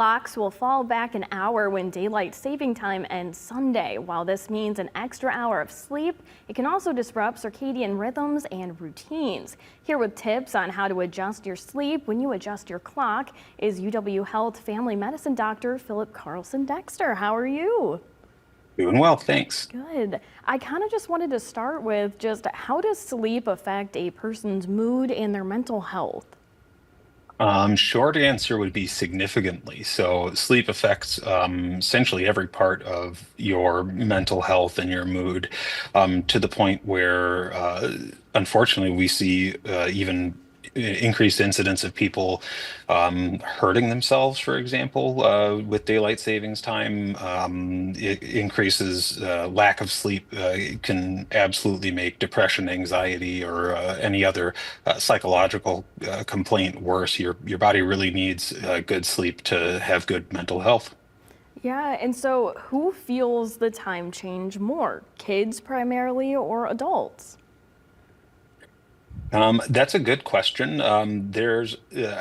Clocks will fall back an hour when daylight saving time ends Sunday. While this means an extra hour of sleep, it can also disrupt circadian rhythms and routines. Here with tips on how to adjust your sleep when you adjust your clock is UW Health Family Medicine Doctor Philip Carlson Dexter. How are you? Doing well, thanks. Good. I kind of just wanted to start with just how does sleep affect a person's mood and their mental health? Short answer would be significantly. So sleep affects essentially every part of your mental health and your mood, to the point where, unfortunately, we see even increased incidence of people hurting themselves, for example, with daylight savings time. It increases lack of sleep. It can absolutely make depression, anxiety, or any other psychological complaint worse. Your body really needs good sleep to have good mental health. Yeah, and so who feels the time change more? Kids primarily or adults? That's a good question. I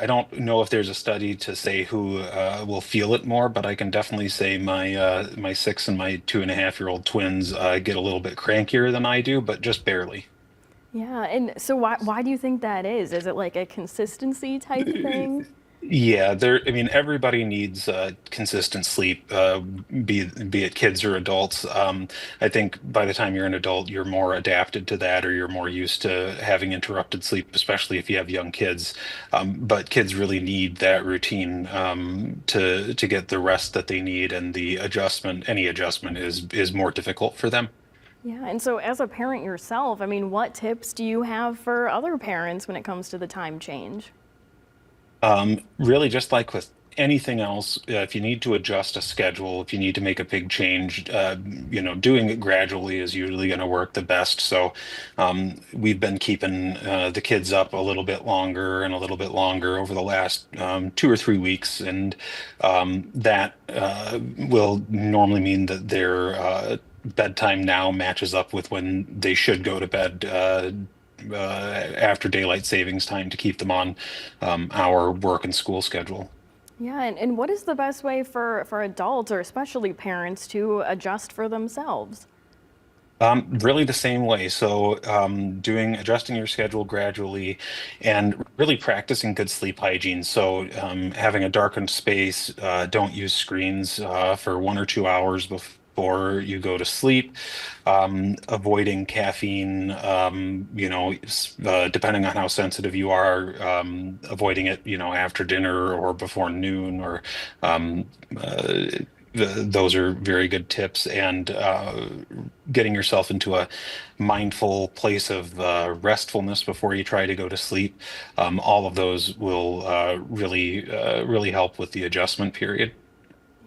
don't know if there's a study to say who will feel it more, but I can definitely say my 6 and my 2.5-year-old twins get a little bit crankier than I do, but just barely. Yeah, and so why do you think that is? Is it like a consistency type thing? Yeah, I mean, everybody needs consistent sleep, be it kids or adults. I think by the time you're an adult, you're more adapted to that, or you're more used to having interrupted sleep, especially if you have young kids. But kids really need that routine to get the rest that they need, and any adjustment is more difficult for them. Yeah, and so as a parent yourself, I mean, what tips do you have for other parents when it comes to the time change? Really, just like with anything else, if you need to adjust a schedule, if you need to make a big change, doing it gradually is usually going to work the best. So, we've been keeping the kids up a little bit longer and a little bit longer over the last 2 or 3 weeks, and that will normally mean that their bedtime now matches up with when they should go to bed. After daylight savings time to keep them on our work and school schedule. Yeah, and what is the best way for adults or especially parents to adjust for themselves? Really the same way. So, adjusting your schedule gradually and really practicing good sleep hygiene. So, having a darkened space, don't use screens for 1 or 2 hours before you go to sleep. Avoiding caffeine, depending on how sensitive you are, avoiding it, after dinner or before noon, or um, uh, those are very good tips. And getting yourself into a mindful place of restfulness before you try to go to sleep. All of those will really help with the adjustment period.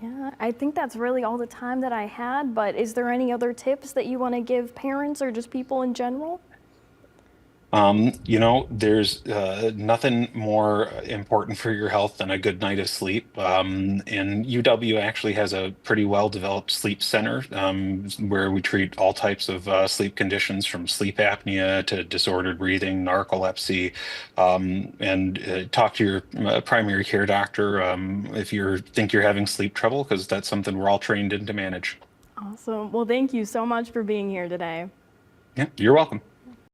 Yeah, I think that's really all the time that I had, but is there any other tips that you want to give parents or just people in general? There's nothing more important for your health than a good night of sleep. And UW actually has a pretty well-developed sleep center, where we treat all types of sleep conditions, from sleep apnea to disordered breathing, narcolepsy, and talk to your primary care doctor if you think you're having sleep trouble, because that's something we're all trained in to manage. Awesome. Well, thank you so much for being here today. Yeah, you're welcome.